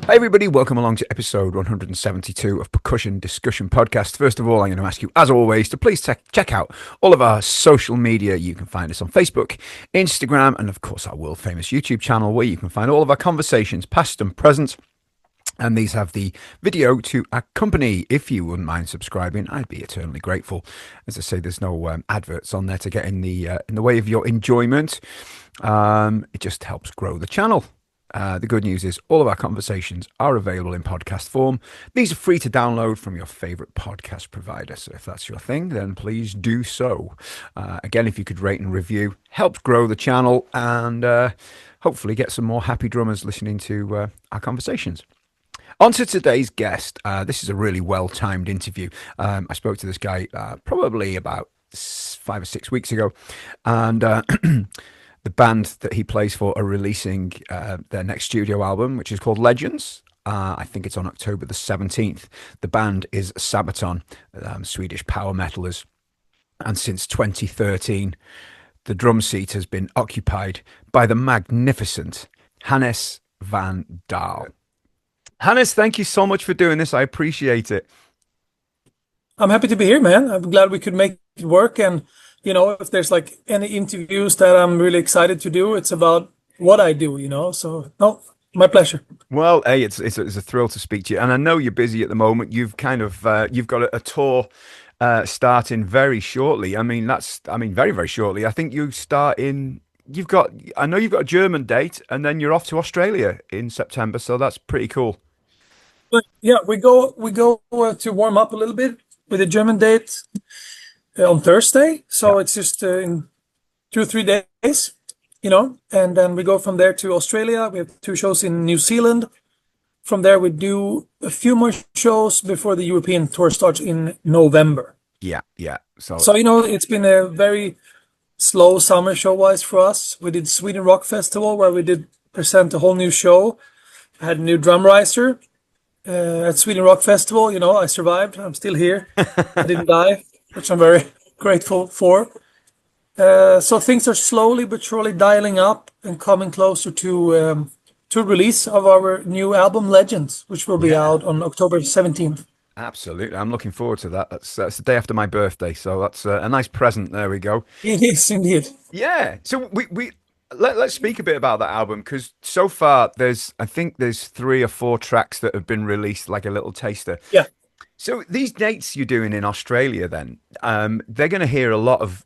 Hi, everybody. Welcome along to episode 172 of Percussion Discussion Podcast. First of all, I'm going to ask you, as always, to please check out all of our social media. You can find us on Facebook, Instagram, and of course, our world famous YouTube channel, where you can find all of our conversations, past and present. And these have the video to accompany. If you wouldn't mind subscribing, I'd be eternally grateful. As I say, there's no adverts on there to get in the way of your enjoyment. It just helps grow the channel. The good news is all of our conversations are available in podcast form. These are free to download from your favorite podcast provider. So if that's your thing, then please do so. Again, if you could rate and review, helps grow the channel and hopefully get some more happy drummers listening to our conversations. On to today's guest. This is a really well-timed interview. I spoke to this guy probably about 5 or 6 weeks ago, and the band that he plays for are releasing their next studio album, which is called Legends. I think it's on October the 17th. The band is Sabaton, Swedish power metalers. And since 2013, the drum seat has been occupied by the magnificent Hannes Van Dahl. Hannes, thank you so much for doing this. I appreciate it. I'm happy to be here, man. I'm glad we could make it work. And, you know, if there's like any interviews that I'm really excited to do, it's about what I do, you know. So, no, my pleasure. Well, hey, it's a thrill to speak to you. And I know you're busy at the moment. You've kind of, you've got a tour starting very shortly. Very, very shortly. I think you start in... I know you've got a German date, and then you're off to Australia in September, so that's pretty cool. But yeah, we go to warm up a little bit with a German date on Thursday. So It's just in 2 or 3 days, you know, and then we go from there to Australia. We have 2 shows in New Zealand. From there, we do a few more shows before the European tour starts in November. Yeah. So you know, it's been a very slow summer show-wise for us. We did Sweden Rock Festival, where we did present a whole new show. I had a new drum riser at Sweden Rock Festival. You know, I survived. I'm still here. I didn't die, which I'm very grateful for. So things are slowly but surely dialing up and coming closer to release of our new album, Legends, which will be out on October 17th. Absolutely. I'm looking forward to that. That's the day after my birthday, so that's a nice present. There we go. It is indeed. Yeah. So let's speak a bit about that album, because so far I think there's 3 or 4 tracks that have been released, like a little taster. Yeah. So these dates you're doing in Australia, then they're going to hear a lot of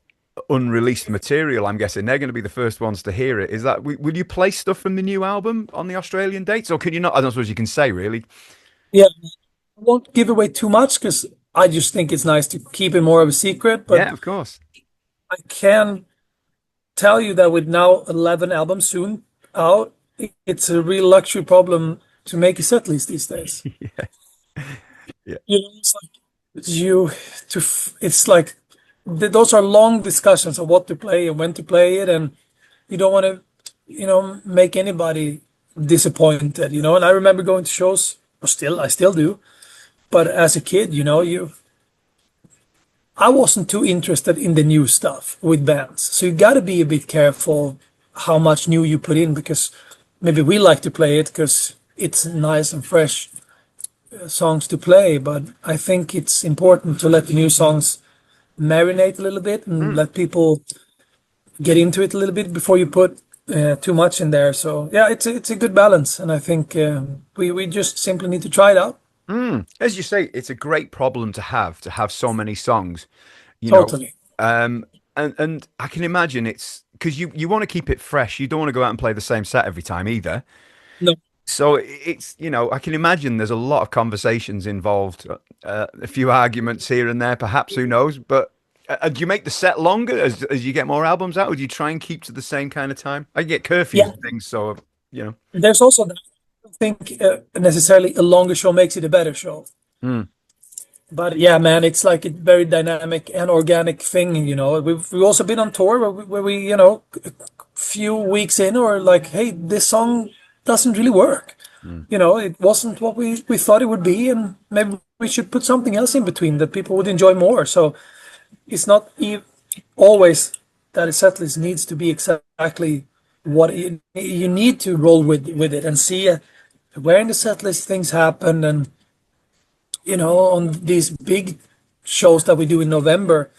unreleased material. I'm guessing they're going to be the first ones to hear it. Is that will you play stuff from the new album on the Australian dates, or can you not? I don't suppose you can say, really. Yeah. I won't give away too much because I just think it's nice to keep it more of a secret. But yeah, of course. I can tell you that with now 11 albums soon out, it's a real luxury problem to make a set list these days. Yeah. You know, it's like those are long discussions of what to play and when to play it, and you don't want to, you know, make anybody disappointed, you know. And I remember going to shows, I still do. But as a kid, you know, I wasn't too interested in the new stuff with bands. So you got to be a bit careful how much new you put in, because maybe we like to play it because it's nice and fresh songs to play. But I think it's important to let the new songs marinate a little bit and let people get into it a little bit before you put too much in there. So yeah, it's a good balance. And I think we just simply need to try it out. As you say, it's a great problem to have so many songs, you Totally. know. And I can imagine it's because you want to keep it fresh. You don't want to go out and play the same set every time either. No. So it's, you know, I can imagine there's a lot of conversations involved, a few arguments here and there, perhaps, who knows. But do you make the set longer as you get more albums out, or do you try and keep to the same kind of time? I get curfews and things, so, you know. There's also that. Think necessarily a longer show makes it a better show. But yeah, man, it's like a very dynamic and organic thing, you know. We've also been on tour where we, you know, a few weeks in, or like, hey, this song doesn't really work. You know, it wasn't what we thought it would be, and maybe we should put something else in between that people would enjoy more. So it's not always that a set list needs to be exactly what you need to roll with it and see where in the set list things happen, and on these big shows that we do in November,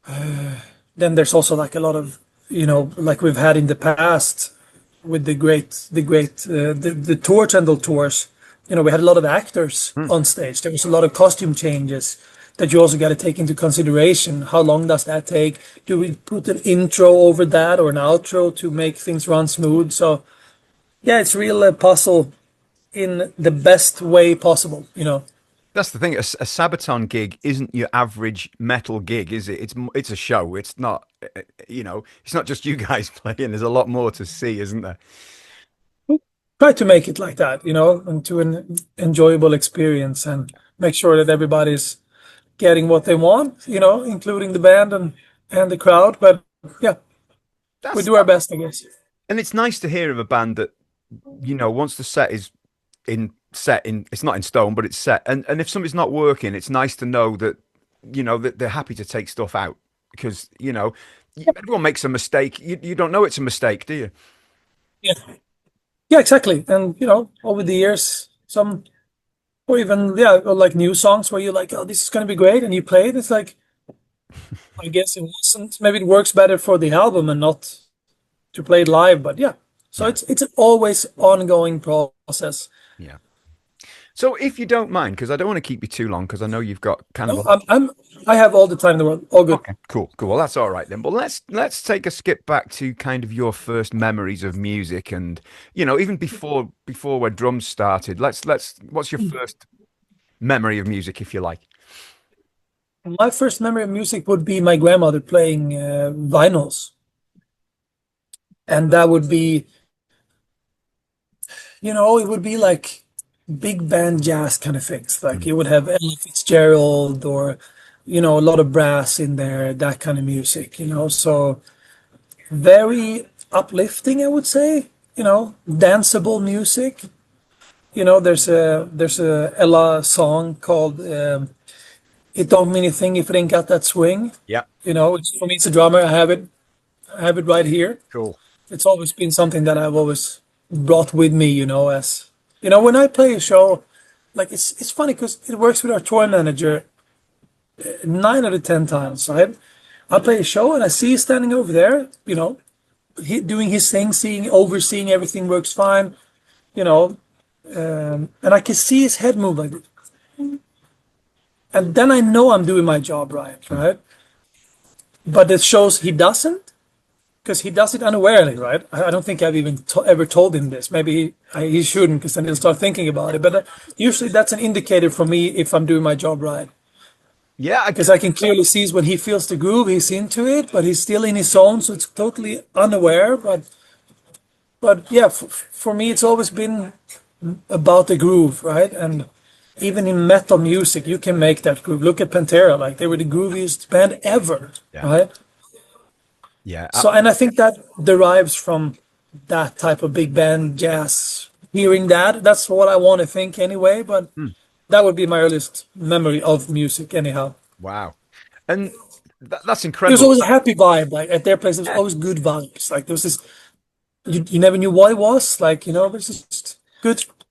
then there's also like a lot of, like we've had in the past with the tour Trendle tours. We had a lot of actors on stage. There was a lot of costume changes that you also got to take into consideration. How long does that take? Do we put an intro over that or an outro to make things run smooth? So yeah, it's real puzzle in the best way possible. That's the thing. A Sabaton gig isn't your average metal gig, is it? It's a show. It's not, it's not just you guys playing. There's a lot more to see, isn't there? Try to make it like that, into an enjoyable experience, and make sure that everybody's getting what they want, including the band and the crowd. But yeah, we That's do our best, I guess. And it's nice to hear of a band that, once the set is it's not in stone, but it's set. And if something's not working, it's nice to know that, that they're happy to take stuff out because, everyone makes a mistake. You don't know it's a mistake, do you? Yeah, yeah, exactly. And over the years, some or even or like new songs where you're like, oh, this is gonna be great, and you play it. It's like, I guess it wasn't. Maybe it works better for the album and not to play it live. But yeah, so Yeah. it's an always ongoing process. Yeah. So if you don't mind, because I don't want to keep you too long, because I know you've got kind of No, I have all the time in the world. All good. Okay, cool, cool. Well, that's all right then. But let's take a skip back to kind of your first memories of music, and even before where drums started. Let's. What's your first memory of music, if you like? My first memory of music would be my grandmother playing vinyls, and that would be, it would be like big band jazz kind of things. Like Mm. you would have Ella Fitzgerald or, a lot of brass in there, that kind of music. So very uplifting, I would say. Danceable music. There's a Ella song called "It Don't Mean a Thing If It Ain't Got That Swing." Yeah, For me, it's a drummer. I have it right here. cool. It's always been something that I've always brought with me, as when I play a show, like it's funny because it works with our tour manager 9 out of 10 times, right? I play a show and I see you standing over there, he doing his thing, overseeing everything works fine, you know, and I can see his head move like this. And then I know I'm doing my job right? But it shows he doesn't, because he does it unawarely, right? I don't think I've even ever told him this. Maybe he shouldn't, because then he'll start thinking about it. But usually that's an indicator for me if I'm doing my job right. Yeah, Because I can clearly see when he feels the groove, he's into it, but he's still in his zone, so it's totally unaware. But yeah, for me, it's always been about the groove, right? And even in metal music, you can make that groove. Look at Pantera, like they were the grooviest band ever, yeah, right? yeah. So, and I think that derives from that type of big band jazz. Hearing that's what I want to think anyway. But that would be my earliest memory of music, anyhow. Wow, and that's There's incredible. always a happy vibe, like at their place. There's always good vibes. Like there was this, you never knew what it was. Like there's just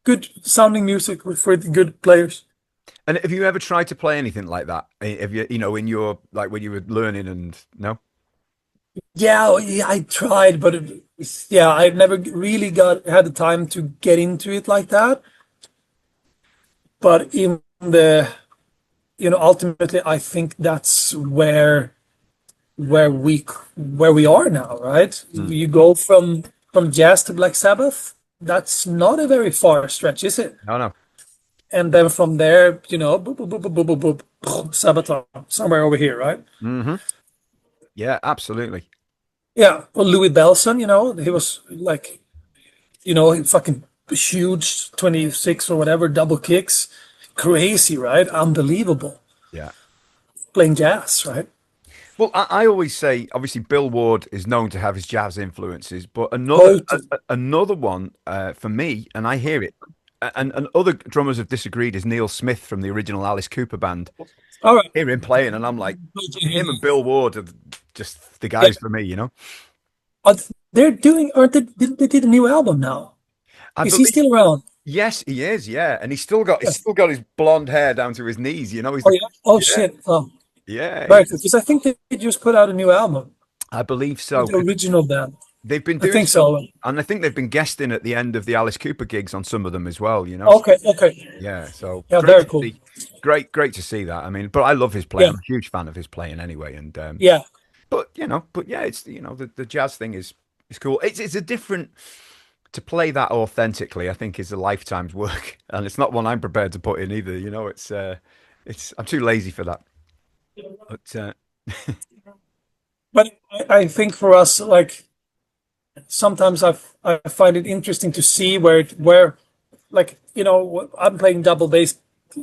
good sounding music with good players. And have you ever tried to play anything like that? Have you, in your like when you were learning and no? Yeah, I tried, but yeah, I never really had the time to get into it like that. But in ultimately, I think that's where we are now, right? Mm. You go from jazz to Black Sabbath. That's not a very far stretch, is it? No, no. And then from there, boop, boop, boop, boop, boop, boop, boop, Sabaton, somewhere over here, right? Hmm. Yeah, absolutely. Yeah. Well, Louis Belson, he was like, fucking huge, 26 or whatever, double kicks. Crazy, right? Unbelievable. Yeah. Playing jazz, right? Well, I always say, obviously, Bill Ward is known to have his jazz influences, but Totally. another one for me, and I hear it, and other drummers have disagreed, is Neil Smith from the original Alice Cooper band. All right. Hear him playing, and I'm like, him and Bill Ward are just the Yeah. guys for me. They're doing, aren't they? They did a new album now. I Is he believe. still around? Yes, he is. Yeah, and he's Yes. still got his blonde hair down to his knees. You know, he's Oh the yeah. Oh yeah, shit. Oh, yeah. very good. Because I think they just put out a new album I believe with so the because original band. they've been I doing think stuff, so. and I think they've been guesting at the end of the Alice Cooper gigs on some of them as well. You know, Okay. Okay. yeah. So Yeah. great Very to cool. see. Great to see that. I mean, but I love his playing. Yeah. I'm a huge fan of his playing anyway. And Yeah. but yeah, it's the jazz thing is cool. It's a different to play that authentically. I think is a lifetime's work, and it's not one I'm prepared to put in either. You know, it's I'm too lazy for that. But But I think for us, like sometimes I find it interesting to see where like I'm playing double bass,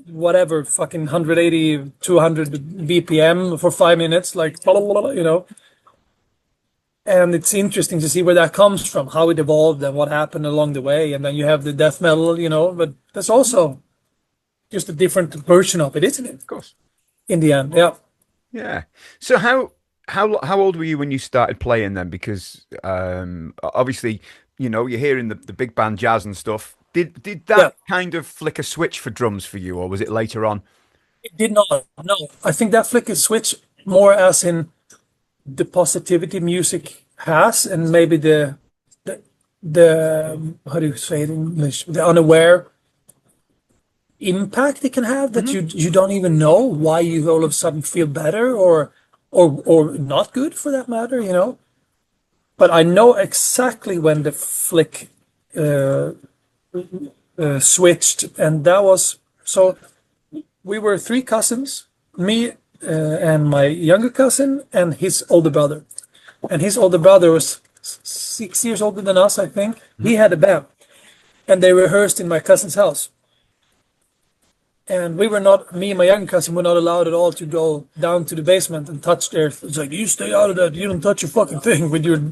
whatever, fucking 180, 200 BPM for 5 minutes, like blah, blah, blah, and it's interesting to see where that comes from, how it evolved and what happened along the way. And then you have the death metal, but that's also just a different version of it, isn't it? of course. In the end, yeah. Yeah. So how old were you when you started playing then? Because obviously, you're hearing the big band jazz and stuff. Did Yeah, that kind of flick a switch for drums for you, or was it later on? it did not. No, I think that flick is switch more as in the positivity music has, and maybe the how do you say it in English? The unaware impact it can have that Hmm. you don't even know why you all of a sudden feel better or not good for that matter. But I know exactly when the flick uh, switched, and that was so we were three cousins, me and my younger cousin and his older brother. And his older brother was 6 years older than us, I think. Hmm. He had a band, and they rehearsed in my cousin's house. And we were not, me and my younger cousin were not allowed at all to go down to the basement and touch their. It's like, you stay out of that. You don't touch your fucking thing with your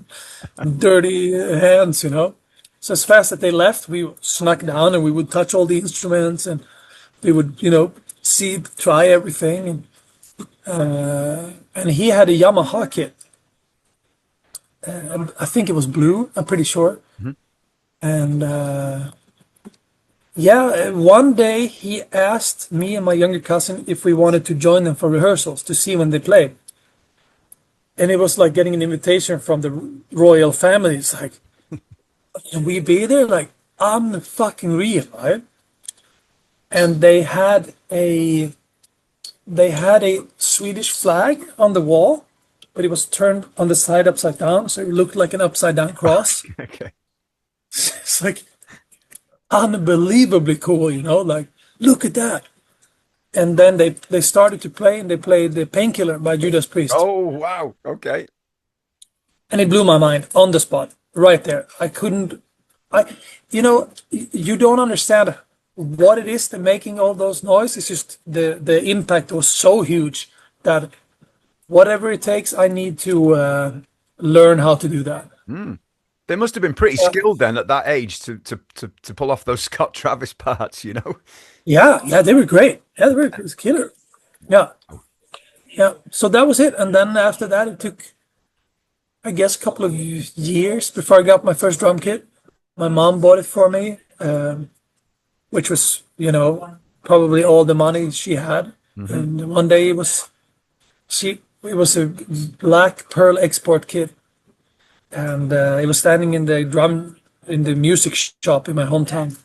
dirty hands. So as fast as they left, we snuck down and we would touch all the instruments and we would, see, try everything. And he had a Yamaha kit. And I think it was blue, I'm pretty sure. Hmm. And yeah, one day he asked me and my younger cousin if we wanted to join them for rehearsals to see when they played. And it was like getting an invitation from the royal family. It's like, can we be there? Like, I'm fucking real, right? And they had a Swedish flag on the wall, but it was turned on the side upside down, so it looked like an upside down cross. Okay. It's like unbelievably cool. Like, look at that. And then they started to play, and they played the Painkiller by Judas Priest. Oh wow. Okay. And it blew my mind on the spot, right there. I couldn't, you don't understand what it is, the making all those noise. It's just the impact was so huge that whatever it takes, I need to learn how to do that. Hmm. They must have been pretty skilled then at that age to pull off those Scott Travis parts, you know? Yeah, yeah, they were great. Yeah, they were it was killer. Yeah, yeah. So that was it. And then after that, it took, I guess, a couple of years before I got my first drum kit. My mom bought it for me, which was, probably all the money she had. Hmm. And one day it was a black pearl export kit, and it was standing in the music shop in my hometown.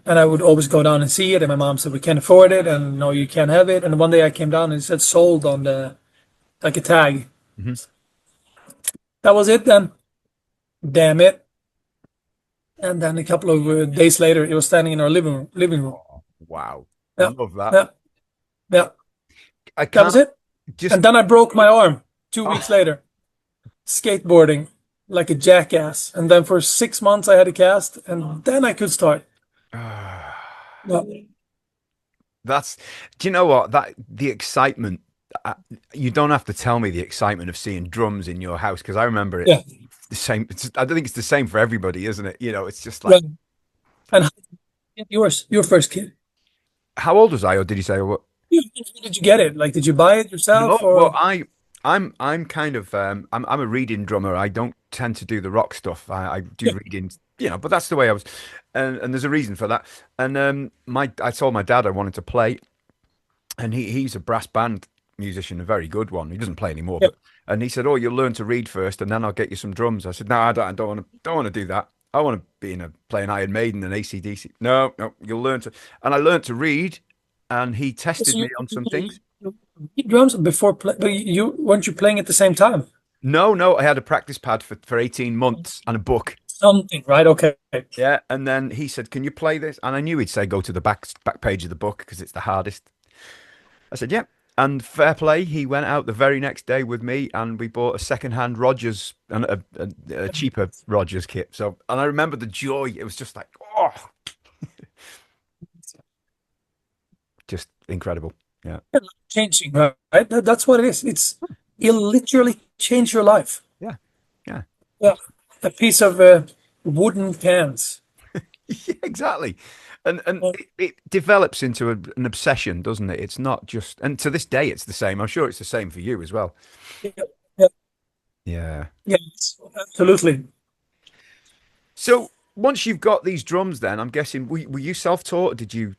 And I would always go down and see it, and my mom said we can't afford it, and no, you can't have it. And one day I came down and it said sold on the like a tag. Hmm. That was it then. Damn it! And then a couple of days later, it was standing in our living room. Oh, wow. Yeah, Love that. yeah, yeah. I That was can't it. just And then I broke my arm 2 weeks oh, later, skateboarding like a jackass. And then for 6 months I had a cast, and then I could start. Yeah, that's do you know what that the excitement uh, you don't have to tell me the excitement of seeing drums in your house because I remember it yeah, the same I don't think it's the same for everybody, isn't it? It's just like right. And how did your first kid? how old was I or did you say what? Did you get it? Like, did you buy it No, yourself well, or? I'm kind of I'm a reading drummer. I don't tend to do the rock stuff. I do Yeah. reading, but that's the way I was, and there's a reason for that. And my I told my dad I wanted to play, and he's a brass band musician, a very good one. He doesn't play anymore, Yeah. but and he said, "Oh, you'll learn to read first, and then I'll get you some drums." I said, "No, don't want to do that. I want to be in a playing Iron Maiden and AC/DC. No, no, you'll learn to." And I learned to read, and he So tested me on some things. you beat drums before play, but you weren't you playing at the same time? No, no, I had a practice pad for 18 months and a book. Something, right? Okay. Yeah, and then he said, "Can you play this?" And I knew he'd say, "Go to the back page of the book because it's the hardest." I said, "Yeah." And fair play, he went out the very next day with me, and we bought a second-hand Rogers and a cheaper Rogers kit. So, and I remember the joy. It was just like, oh, just incredible. Yeah, Changing, right? That's what it is. It'll literally change your life. yeah, yeah, Yeah. A piece of wooden cans. yeah, exactly. And Yeah. it develops into an obsession, doesn't it? It's not just, and to this day, it's the same. I'm sure it's the same for you as well. Yeah. Yeah. Yeah. Yes, absolutely. So once you've got these drums, then I'm guessing were you self-taught? Did you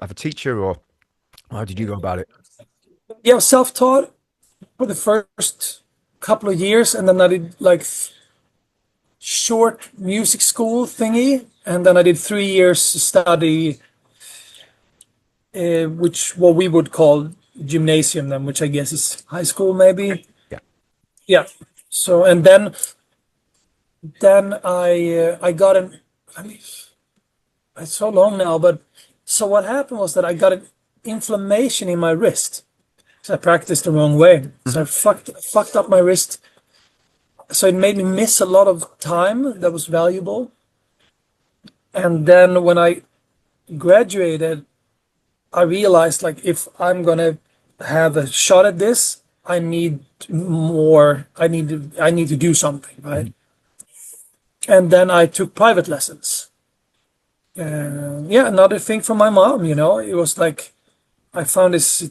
have a teacher, or how did you go about it? Yeah, self-taught for the first couple of years, and then I did like short music school thingy, and then I did 3 years study, which what we would call gymnasium, then, which I guess is high school, maybe. Yeah. Yeah. So and then I got an. I mean, it's so long now, but so what happened was that I got an inflammation in my wrist. So I practiced the wrong way. So I fucked up my wrist. So it made me miss a lot of time that was valuable. And then when I graduated, I realized like if I'm gonna have a shot at this, I need more. I need to do something, right? And then I took private lessons. Yeah, another thing from my mom, it was like I found this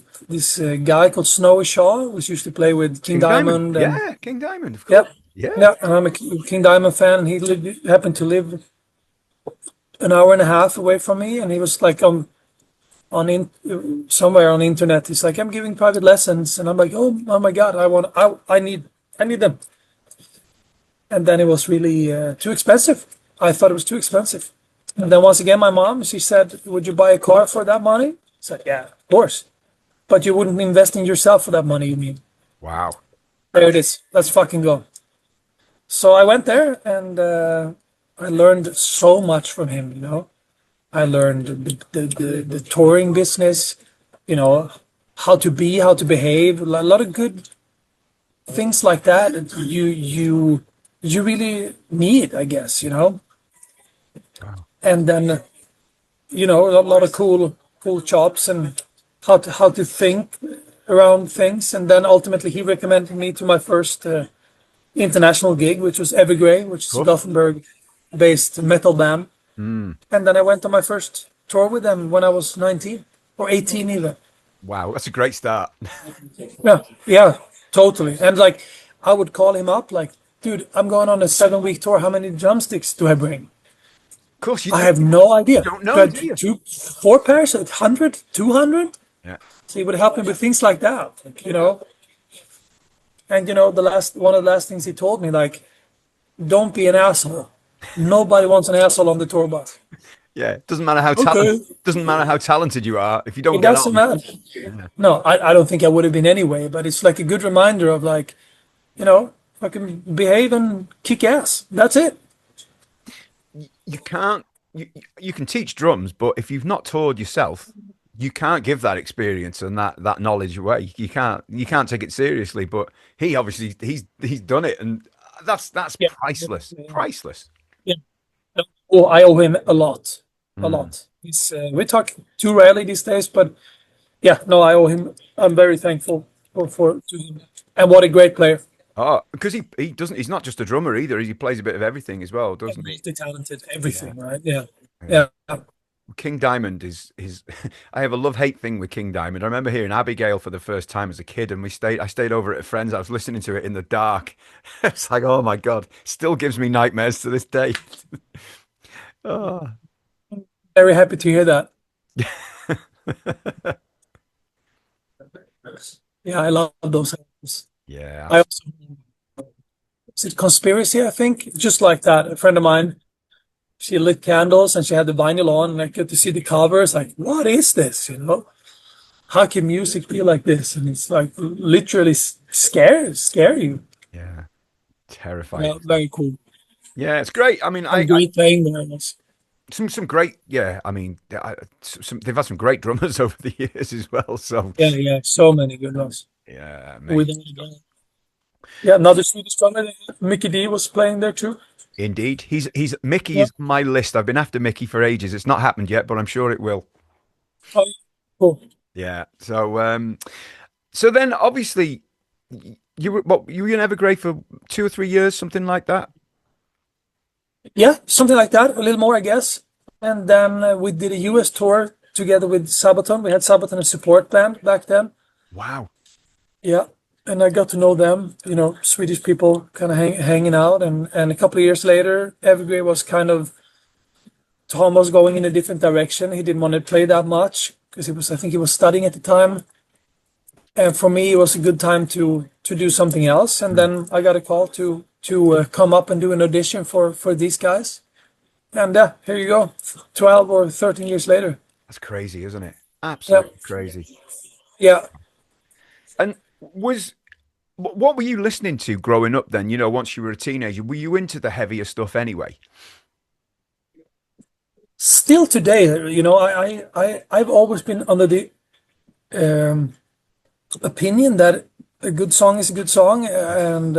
guy called Snowy Shaw, which used to play with King King Diamond. Diamond, and Yeah, King Diamond, of yeah, course. Yeah. yeah, and I'm a King Diamond fan, and happened to live an hour and a half away from me, and he was like on in somewhere on the internet. He's like, I'm giving private lessons, and I'm like, oh my God, I need them. And then it was really too expensive. I thought it was too expensive. And then once again, my mom, she said, would you buy a car for that money? I said, yeah, of course. But you wouldn't invest in yourself for that money, you mean? Wow. There it is. Let's fucking go. So I went there and I learned so much from him. I learned the touring business, you know, how to be, how to behave, a lot of good things like that you really need, I guess. Wow. And then a lot of cool chops and how to think around things. And then ultimately he recommended me to my first international gig, which was Evergrey, which is a Cool. Gothenburg-based metal band. Mm. And then I went on my first tour with them when I was 19 or 18 even. Wow, that's a great start. Yeah, yeah, totally. And like I would call him up like, dude, I'm going on a 7-week tour. How many drumsticks do I bring? Of course, you I have no idea. don't Do know, I do you? two, 4 pairs, 100, 200? Yeah. So it would help me with things like that. And one of the last things he told me, like, don't be an asshole. Nobody wants an asshole on the tour bus. Yeah. It Okay. doesn't matter how talented you are if you don't It get doesn't on. matter. No, I don't think I would have been anyway, but it's like a good reminder of like, fucking behave and kick ass. That's it. You can't you can teach drums, but if you've not toured yourself, you can't give that experience and that knowledge away. You can't take it seriously. But he obviously he's done it, and that's Yeah. priceless. Priceless. Yeah. Oh, I owe him a lot. A Mm. lot. We talk too rarely these days, but yeah, no, I owe him. I'm very thankful to him. And what a great player. Oh, because he doesn't. He's not just a drummer either. He plays a bit of everything as well, Yeah, doesn't he? multi-talented, Yeah. everything, right? Yeah. Yeah. Yeah. King Diamond is I have a love-hate thing with King Diamond. I remember hearing Abigail for the first time as a kid, and I stayed over at a friend's. I was listening to it in the dark. It's like, oh my God, still gives me nightmares to this day. Oh. Very happy to hear that. Yeah, I love those albums. Yeah, I also, is it Conspiracy, I think? Just like that. A friend of mine, she lit candles and she had the vinyl on, and I get to see the covers. Like, what is this? You know, how can music be like this? And it's like literally scare you. yeah, Yeah, terrifying stuff. very cool. Yeah, it's great. I mean, And great playing there was. some great. Yeah, I mean, they've had some great drummers over the years as well. So Yeah, yeah, so many good ones. yeah, Without amazing a stuff. doubt. Yeah, another Swedish drummer, Mickey D was playing there too. Indeed, he's Mickey Yeah. is on my list. I've been after Mickey for ages. It's not happened yet, but I'm sure it will. Oh, cool. Yeah. So then obviously you were in Evergrey for 2 or 3 years, something like that. Yeah, something like that, a little more, I guess. And then we did a US tour together with Sabaton. We had Sabaton as support band back then. Wow. Yeah, and I got to know them, Swedish people kind of hanging out. And a couple of years later, Evergrey was kind of, Tom was going in a different direction. He didn't want to play that much because I think he was studying at the time. And for me, it was a good time to do something else. And Hmm. then I got a call to come up and do an audition for these guys. And here you go, 12 or 13 years later. That's crazy, isn't it? Yeah, Absolutely crazy. yeah. And what were you listening to growing up then? Once you were a teenager, were you into the heavier stuff anyway? Still today, I've always been under the um, opinion that a good song is a good song, and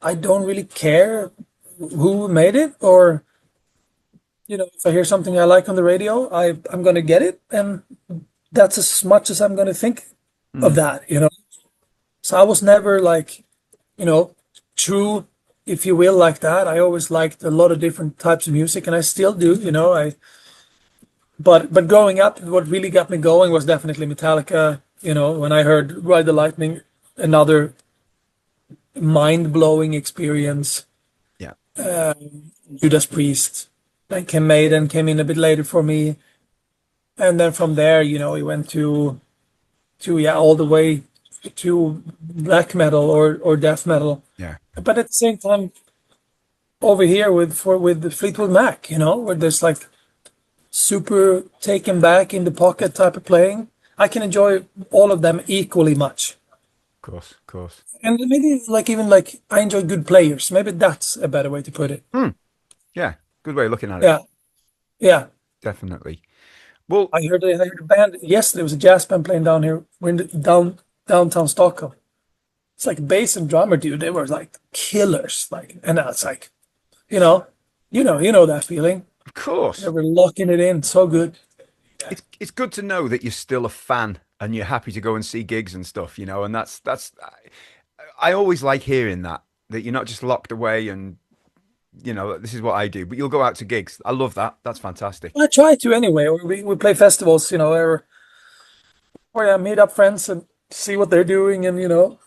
I don't really care who made it, or if I hear something I like on the radio, I'm gonna get it, and that's as much as I'm gonna think of Hmm. that. So I was never like, you know, true, if you will, like that. I always liked a lot of different types of music, and I still do. But growing up, what really got me going was definitely Metallica. When I heard Ride the Lightning, another mind-blowing experience. Yeah. Judas Priest, then came Maiden, came in a bit later for me, and then from there, we went to yeah, all the way to black metal or death metal. Yeah. But at the same time, over here with the Fleetwood Mac, where there's like super taken back in the pocket type of playing. I can enjoy all of them equally much. Of course, of course. And maybe like even like I enjoy good players. Maybe that's a better way to put it. Hmm. Yeah. Good way of looking at it. Yeah, yeah. Definitely. Well, I heard a band yesterday. It was a jazz band playing down here. We're in downtown Stockholm. It's like bass and drummer, dude. They were like killers. Like, and that's like, you know, you know that feeling. of They course. were locking it in so good. It's good to know that you're still a fan and you're happy to go and see gigs and stuff, and that's I always like hearing that you're not just locked away and this is what I do, but you'll go out to gigs. I love that. That's fantastic. I try to anyway. Or we play festivals, where I meet up friends and see what they're doing. And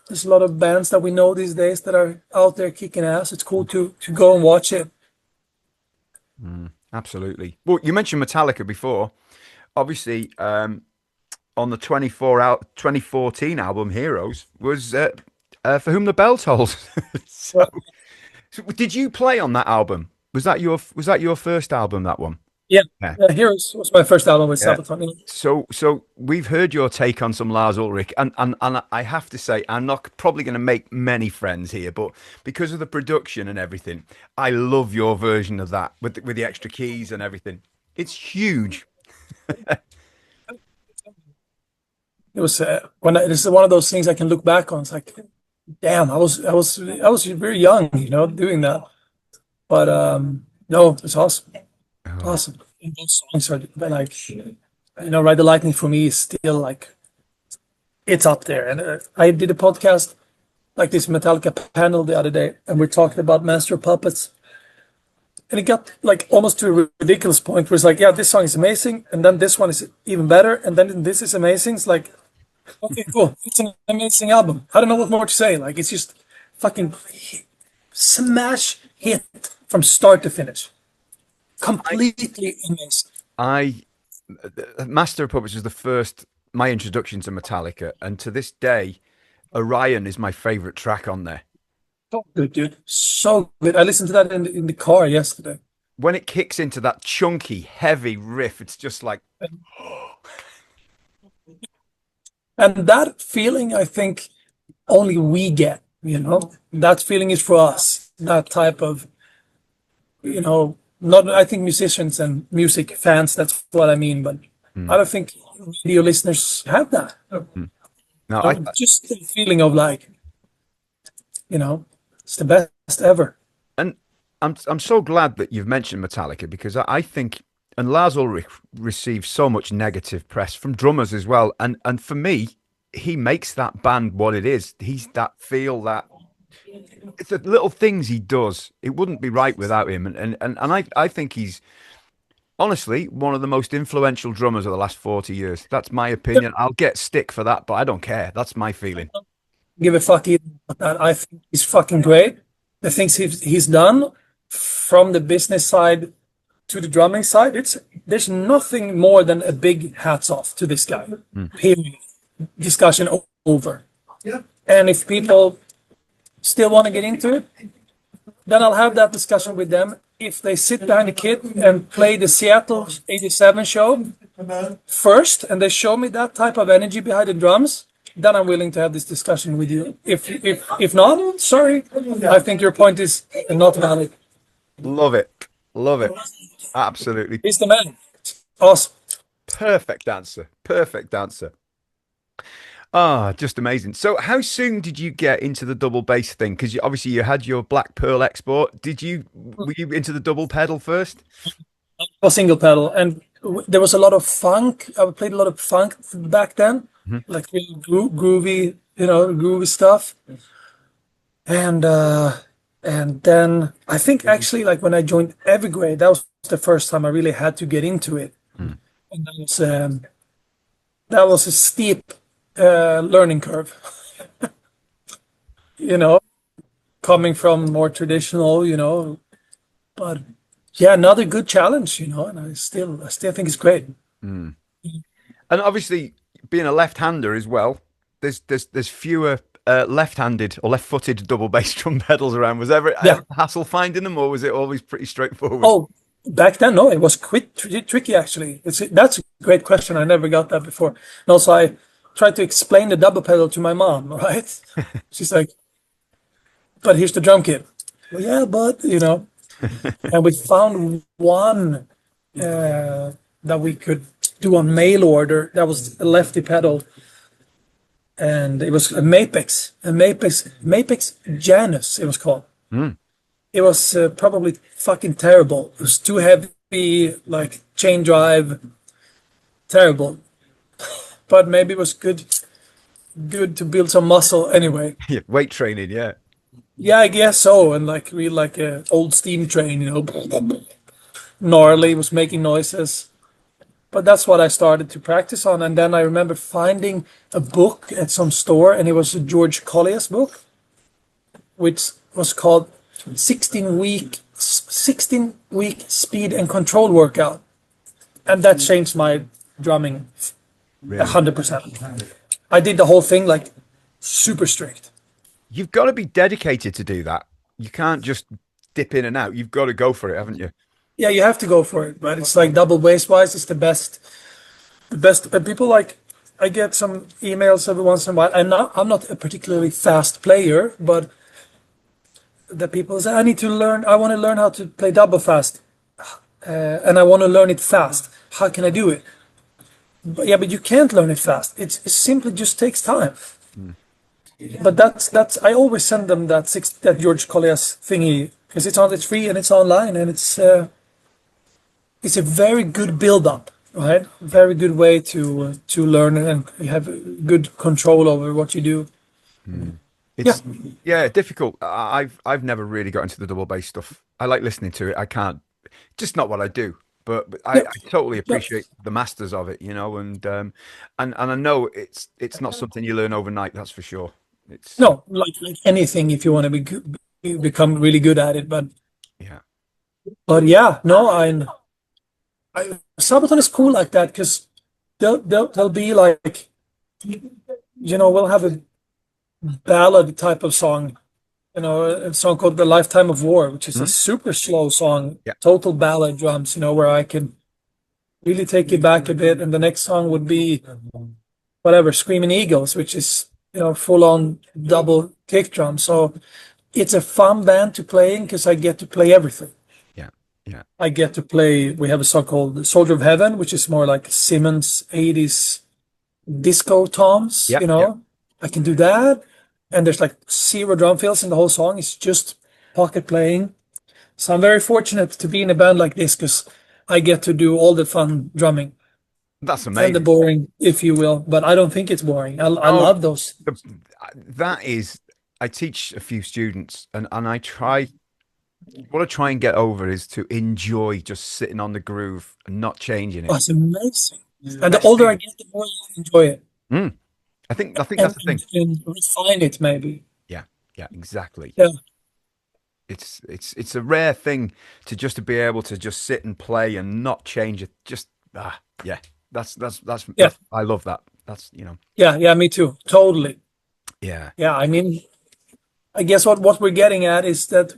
there's a lot of bands that we know these days that are out there kicking ass. It's cool to go and watch it. Absolutely. Well, you mentioned Metallica before. Obviously, on the 2014 album Heroes was For Whom the Bell Tolls. so, Yeah, so did you play on that album? Was that your first album, that one? yeah. Yeah. Heroes was my first album with Yeah. Sabaton. So we've heard your take on some Lars Ulrich, and I have to say I'm not probably going to make many friends here, but because of the production and everything, I love your version of that with the extra keys and everything. It's huge. It was this is one of those things I can look back on. It's like, damn, I was very young, doing that. But no, it's awesome, Oh, awesome. And those songs are like, Ride the Lightning for me is still like it's up there. And I did a podcast like this Metallica panel the other day, and we're talking about Master of Puppets. And it got like almost to a ridiculous point where it's like, yeah, this song is amazing, and then this one is even better, and then this is amazing. It's like, okay, cool, it's an amazing album. I don't know what more to say. Like, it's just fucking smash hit from start to finish. Completely amazing. Master of Puppets was my introduction to Metallica, and to this day, Orion is my favorite track on there. So good, dude. So good. I listened to that in the car yesterday. When it kicks into that chunky, heavy riff, it's just like. And that feeling, I think, only we get, you know? That feeling is for us. That type of, you know, not, I think musicians and music fans, that's what I mean, but I don't think radio listeners have that. No, just the feeling of like, you know, it's the best ever. and I'm so glad that you've mentioned Metallica, because I think, and Lars Ulrich receives so much negative press from drummers as well, and for me, he makes that band what it is. He's that feel, that it's the little things he does. It wouldn't be right without him, and I think he's honestly one of the most influential drummers of the last 40 years. That's my opinion. I'll get stick for that, but I don't care. That's my feeling. Give a fuck either about that. I think he's fucking great. The things he's done from the business side to the drumming side, there's nothing more than a big hats off to this guy. Period. Discussion over. Yeah. And if people still want to get into it, then I'll have that discussion with them. If they sit behind the kit and play the Seattle '87 show first, and they show me that type of energy behind the drums, then I'm willing to have this discussion with you. If not, sorry, I think your point is not valid. Love it. Love it. Absolutely. He's the man. Awesome. Perfect answer. Perfect answer. Ah, just amazing. So how soon did you get into the double bass thing? Because obviously you had your Black Pearl export. Were you into the double pedal first? A single pedal, and there was a lot of funk. I played a lot of funk back then, like really groovy, you know, groovy stuff. And then I think actually, like when I joined Evergrey, that was the first time I really had to get into it. And that was a steep learning curve. You know, coming from more traditional, you know, but yeah, another good challenge, you know, and I still think it's great. And obviously, being a left-hander as well, there's fewer left-handed or left-footed double bass drum pedals around. Was ever a hassle finding them, or was it always pretty straightforward? Oh, back then, no, it was quite tricky actually. That's a great question. I never got that before. And also, I tried to explain the double pedal to my mom. Right? She's like, "But here's the drum kit." Well, yeah, but you know. And we found one that we could do on mail order. That was a lefty pedal, and it was a Mapex Janus. It was called. It was probably fucking terrible. It was too heavy, like chain drive, terrible. But maybe it was good to build some muscle anyway. Yeah, weight training, yeah. Yeah, I guess so. And like real like a old steam train, you know, gnarly, was making noises. But that's what I started to practice on. And then I remember finding a book at some store, and it was a George Collier's book, which was called 16-week speed and control workout. And that changed my drumming 100%. I did the whole thing like super strict. You've got to be dedicated to do that. You can't just dip in and out. You've got to go for it, haven't you? Yeah, you have to go for it. But it's like double bass wise, it's the best. But people like, I get some emails every once in a while. I'm not a particularly fast player, but the people say, I want to learn how to play double fast. And I want to learn it fast. How can I do it? But you can't learn it fast. It simply just takes time. But that's I always send them that George Collier's thingy, because it's free and it's online, and it's a very good build up, right? Very good way to learn and you have good control over what you do. Yeah, yeah, difficult. I've never really got into the double bass stuff. I like listening to it. I can't, just not what I do. But yeah, I totally yeah. appreciate the masters of it, and I know it's not something you learn overnight. That's for sure. It's No, like anything, if you want to be good, become really good at it. yeah. But yeah, no, Sabaton is cool like that because they'll be like, we'll have a ballad type of song, a song called "The Lifetime of War," which is a Mhm. super slow song, Yeah, total ballad drums, where I can really take you back a bit. And the next song would be whatever, Screaming Eagles, which is, full on double kick drum. So it's a fun band to play in because I get to play everything. yeah, yeah, I get to play, we have a song called Soldier of Heaven, which is more like Simmons 80s disco toms, yeah, yeah. I can do that. And there's like zero drum fills in the whole song. It's just pocket playing. So I'm very fortunate to be in a band like this because I get to do all the fun drumming That's and the amazing. boring, if you will. But I don't think it's boring. I Oh, love those. the, that is. I teach a few students, and I try. What I try and get over is to enjoy just sitting on the groove and not changing Oh, it. it's amazing. It's the And the best older I feeling. get, the more I enjoy it Mm. I think and, that's the and, thing. and refine it, maybe. Yeah, yeah, exactly. Yeah, It's a rare thing to be able to just sit and play and not change it. Just yeah. yeah, That's I love that. That's yeah, yeah, me too. Totally. yeah. Yeah, I mean, I guess what we're getting at is that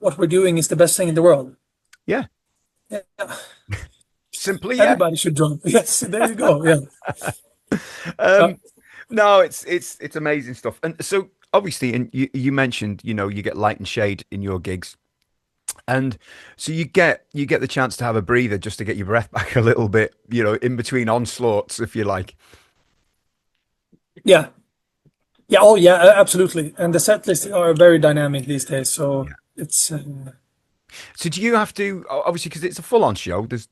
what we're doing is the best thing in the world. Yeah. Yeah, Simply yeah. everybody should drum. Yes, there you go. Yeah. Uh, Um no, it's amazing stuff. And so obviously and you mentioned, you get light and shade in your gigs. And so you get the chance to have a breather just to get your breath back a little bit, in between onslaughts, if you like. yeah. Yeah. Oh, yeah. Absolutely. And the set lists are very dynamic these days. So Yeah. it's So do you have to obviously because it's a full-on show? There's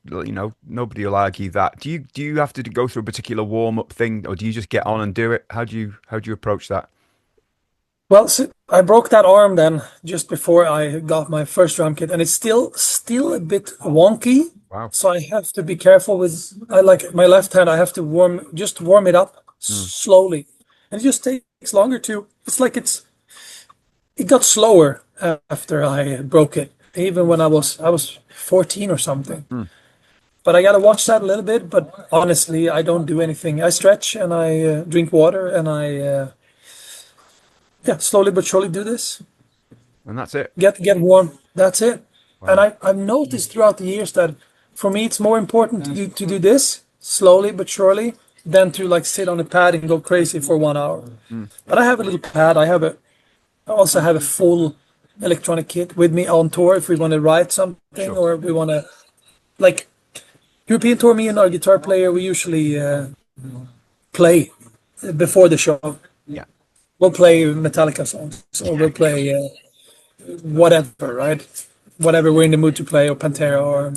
nobody will argue that. Do you have to go through a particular warm-up thing, or do you just get on and do it? How do you approach that? well. So I broke that arm then just before I got my first drum kit, and it's still a bit wonky. Wow. So I have to be careful with. I like my left hand. I have to warm it up Mm. slowly, and it just takes longer to. It's like it got slower after I broke it, even when I was 14 or something. Mm. But I gotta watch that a little bit. But honestly, I don't do anything. I stretch and I drink water and I yeah, slowly but surely do this. And that's it. Get warm. That's it. And Wow. I've noticed throughout the years that for me it's more important to do this slowly but surely than to like sit on a pad and go crazy for 1 hour. Mm. But I have a little pad. I also have a full electronic kit with me on tour if we want to write something Sure. or we want to like European tour. Me and our guitar player, we usually play before the show. Yeah. We'll play Metallica songs or Yeah. we'll play whatever, right? Whatever we're in the mood to play, or Pantera or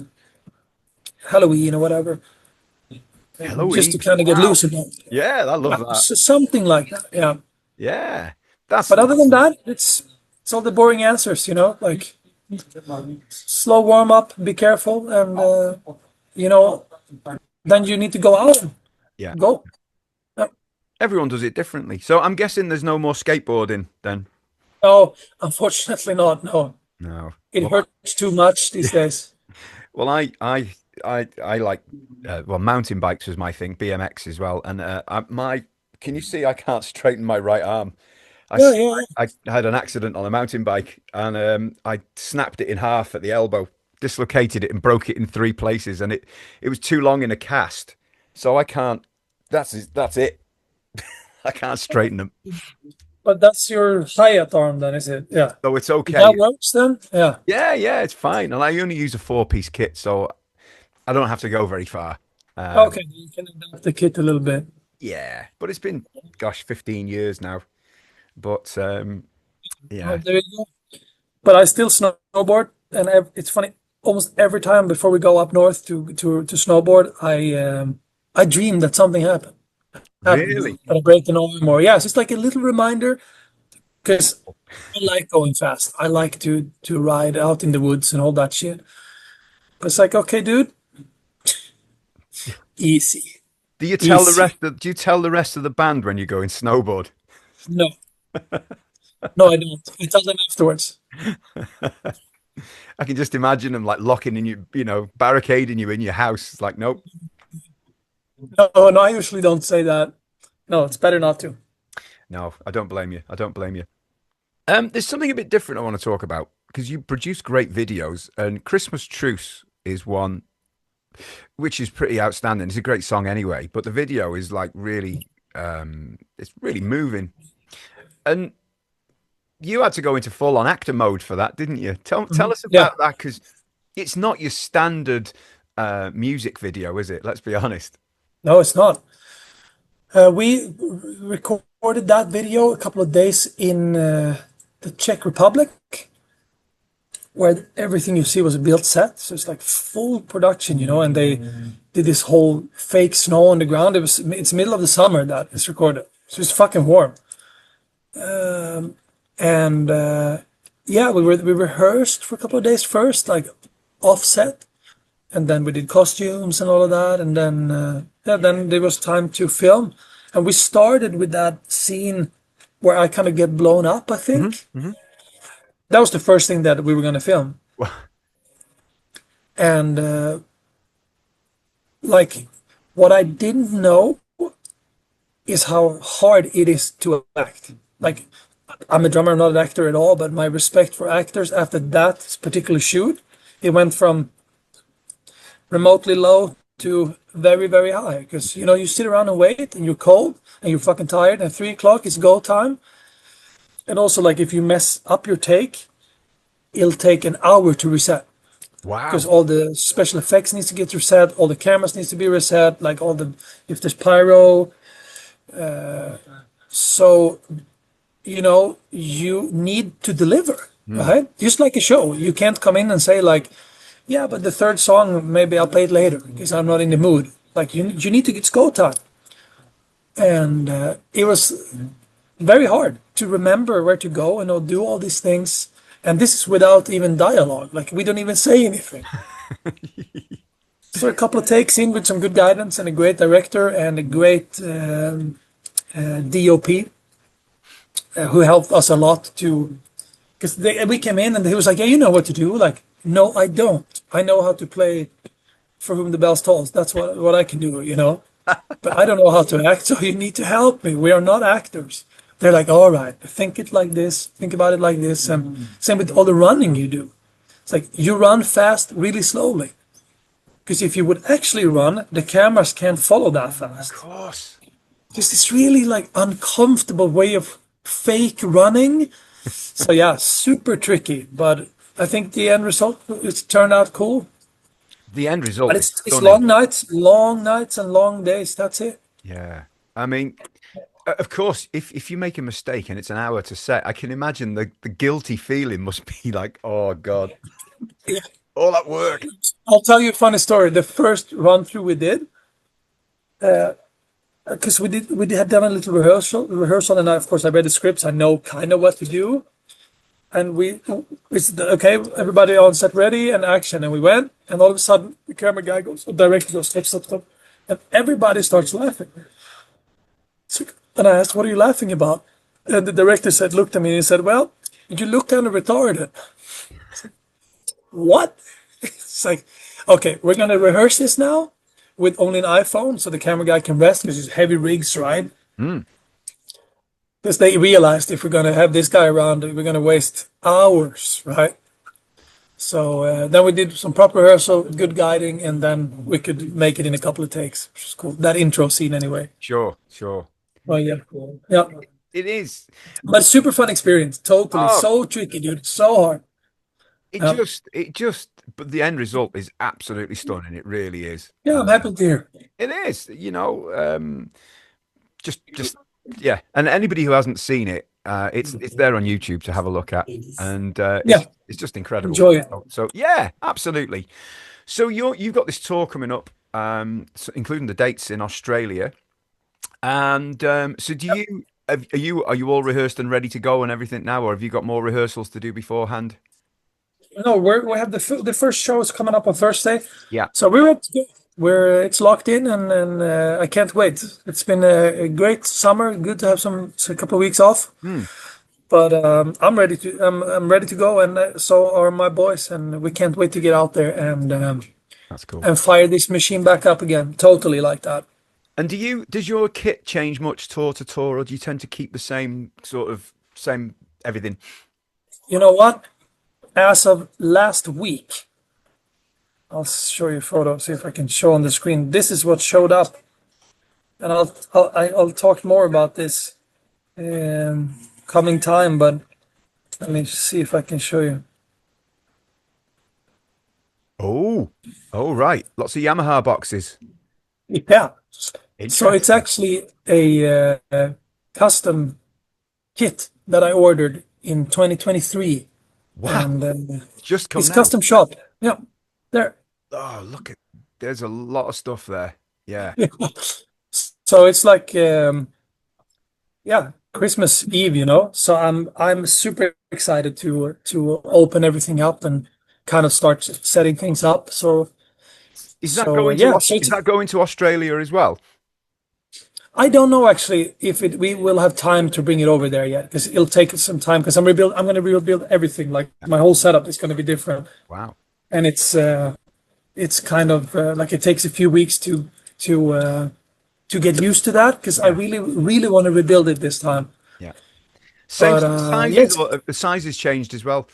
Halloween or whatever, just to Halloween. kind of get Wow. loose about it. Yeah, I love Yeah, that. something like that. Yeah. Yeah. That's But other than that, it's all the boring answers, like slow warm up, be careful, and you know, then you need to go out and yeah. go. Yeah. Everyone does it differently. So I'm guessing there's no more skateboarding then. No, unfortunately not. No, No. it hurts too much these days. Well, I like mountain bikes was my thing, BMX as well, and my can you see I can't straighten my right arm. I Yeah, s- yeah, I had an accident on a mountain bike and I snapped it in half at the elbow, dislocated it and broke it in three places, and it was too long in a cast, so I can't. That's it. I can't straighten them. but that's your Hyatt arm then, is it? Yeah. So it's If okay. that works then, yeah. Yeah, yeah, it's fine, and I only use a four-piece kit, so I don't have to go very far. Okay, you can adapt the kit a little bit. Yeah, but it's been, gosh, 15 years now. But Oh, yeah, there you go. But I still snowboard, and it's funny. Almost every time before we go up north to snowboard, I dream that something happened. really. That I break an arm, or yeah, it's just like a little reminder. because I like going fast. I like to ride out in the woods and all that shit. But it's like, okay, dude, easy, easy. Do you tell the rest of the band when you go in snowboard? No, no, I don't. I tell them afterwards. I can just imagine them like locking in you, barricading you in your house. It's like, nope. No, no, I usually don't say that. No, it's better not to. No, I don't blame you. I don't blame you. There's something a bit different I want to talk about because you produce great videos, and Christmas Truce is one which is pretty outstanding. It's a great song anyway, but the video is like really, it's really moving. And you had to go into full on actor mode for that, didn't you? Tell Mhm. us Yeah, about that because it's not your standard music video, is it? Let's be honest. no, it's not. We recorded that video a couple of days in the Czech Republic, where everything you see was a built set. So it's like full production, and they did this whole fake snow on the ground. It's middle of the summer that it's recorded. So it's fucking warm. And yeah, we rehearsed for a couple of days first, like offset, and then we did costumes and all of that, and then yeah, then there was time to film, and we started with that scene where I kind of get blown up. I Hmm. think Hmm. that was the first thing that we were going to film, and like what I didn't know is how hard it is to act. Like I'm a drummer, I'm not an actor at all, but my respect for actors after that particular shoot, it went from remotely low to very, very high. Because you sit around and wait and you're cold and you're fucking tired, and 3 o'clock is go time. And also, like, if you mess up your take, it'll take an hour to reset. Because Wow. all the special effects needs to get reset, all the cameras needs to be reset, like all the if there's pyro. So you need to deliver, Mm. right? Just like a show. You can't come in and say like, yeah, but the third song, maybe I'll play it later because I'm not in the mood. Like you need to get go time. And it was very hard to remember where to go and do all these things. And this is without even dialogue. Like we don't even say anything. So a couple of takes in with some good guidance and a great director and a great DOP who helped us a lot to because we came in and he was like, yeah, you know what to do. Like, no, I don't. I know how to play For Whom the Bells Tolls. That's what I can do. But I don't know how to act, so you need to help me. We are not actors. They're like, all right, think it like this, think about it like this. And same with all the running you do. It's like you run fast, really slowly. Because if you would actually run, the cameras can't follow that Of fast. course. Just this really like uncomfortable way of fake running. So yeah, super tricky. But I think the end result it's turned out cool. The end But result is it's stunning. long nights and long days. That's it. Yeah. I mean, of course, if you make a mistake and it's an hour to set, I can imagine the guilty feeling must be like, oh God, Yeah. all that work. I'll tell you a funny story. The first run through we did, because we had done a little rehearsal, and of course I read the scripts. I know kind of what to do, and it's okay. Everybody on set, ready and action, and we went, and all of a sudden the camera guy goes, the director goes, stop, stop, stop, and everybody starts laughing. So, and I asked, what are you laughing about? And the director looked at me and he said, well, you look kind of retarded. What? It's like, okay, we're gonna rehearse this now with only an iPhone so the camera guy can rest because it's heavy rigs, right? Mm. Because they realized if we're gonna have this guy around, we're gonna waste hours, right? So then we did some proper rehearsal, good guiding, and then we could make it in a couple of takes, which is cool. That intro scene, anyway. Sure, sure. Oh yeah, yeah. It is. But super fun experience. Totally, Oh, so tricky, dude. So hard. Yeah, but the end result is absolutely stunning. It really is. yeah. I'm happy to hear. It is, just yeah. And anybody who hasn't seen it, it's there on YouTube to have a look at, and Yeah, it's just incredible. enjoy it. So yeah, absolutely. So you've got this tour coming up, including the dates in Australia, and so do you? Are you all rehearsed and ready to go and everything now, or have you got more rehearsals to do beforehand? No, we have the first show is coming up on Thursday, Yeah. so we're up to go. We're it's locked in, and I can't wait. It's been a great summer. Good to have a couple of weeks off. Hmm. But I'm ready to go, and so are my boys, and we can't wait to get out there That's cool. and fire this machine back up again. Totally like that. And does your kit change much tour to tour, or do you tend to keep the same everything? You know what? As of last week, I'll show you a photo. See if I can show on the screen. This is what showed up, and I'll talk more about this coming time. But let me see if I can show you. Oh, right. Lots of Yamaha boxes. Yeah. So it's Interesting. actually a custom kit that I ordered in 2023, Wow. and Just come it's now. custom shop. Yeah, there. Oh, there's a lot of stuff there. Yeah. So it's like yeah, Christmas Eve, you know. So I'm super excited to open everything up and kind of start setting things up. Yeah, so Is that going to Australia as well? I don't know actually if we will have time to bring it over there yet, because it'll take some time, because I'm going to rebuild everything. Like my whole setup is going to be different, Wow. and it's kind of like it takes a few weeks to get used to that, because I Yeah. really want to rebuild it this time. Yeah. Same But sizes, yes, or the sizes changed as well.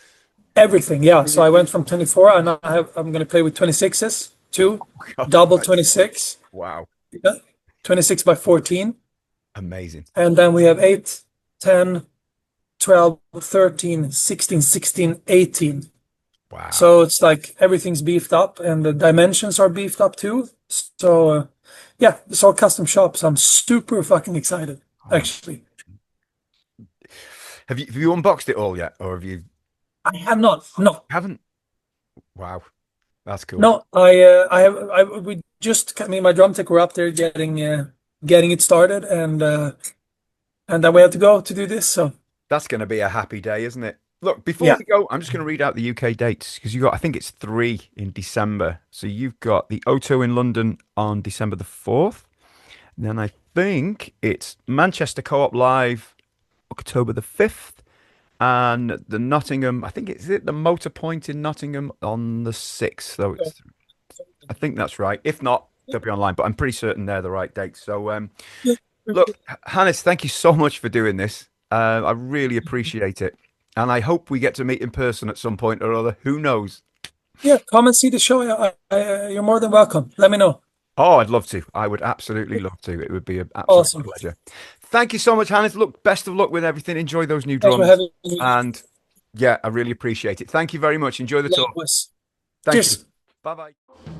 everything. Yeah. So I went from 24, and I'm going to play with 26s, two double 26, Wow. yeah, 26 by 14. Amazing. And then we have 8, 10, 12, 13, 16, 16, 18. Wow. So it's like everything's beefed up, and the dimensions are beefed up too. So yeah, it's all custom shop. So I'm super fucking excited, actually. Have you unboxed it all yet, or have you I have not. No, haven't? Wow. That's cool. no. We just. I mean, my drum tech were up there getting it started, and then we have to go to do this. So That's going to be a happy day, isn't it? Look, before yeah, we go, I'm just going to read out the UK dates because I think it's 3 in December. So you've got the O2 in London on December the 4th. And then I think it's Manchester Co-op Live, October the 5th. And the Nottingham, I think it's the Motorpoint in Nottingham on the 6th. So I think that's right. If not, they'll be online, but I'm pretty certain they're the right dates. So look, Hannes, thank you so much for doing this. I really appreciate it. And I hope we get to meet in person at some point or other. Who knows? yeah. Come and see the show. You're more than welcome. Let me know. Oh, I'd love to. I would absolutely love to. It would be an absolute Awesome. pleasure. Thank you so much, Hannes. Look, best of luck with everything. Enjoy those new Thanks for drums. having me. And yeah, I really appreciate it. Thank you very much. Enjoy the tour. Likewise. Thank you. Cheers. Bye bye.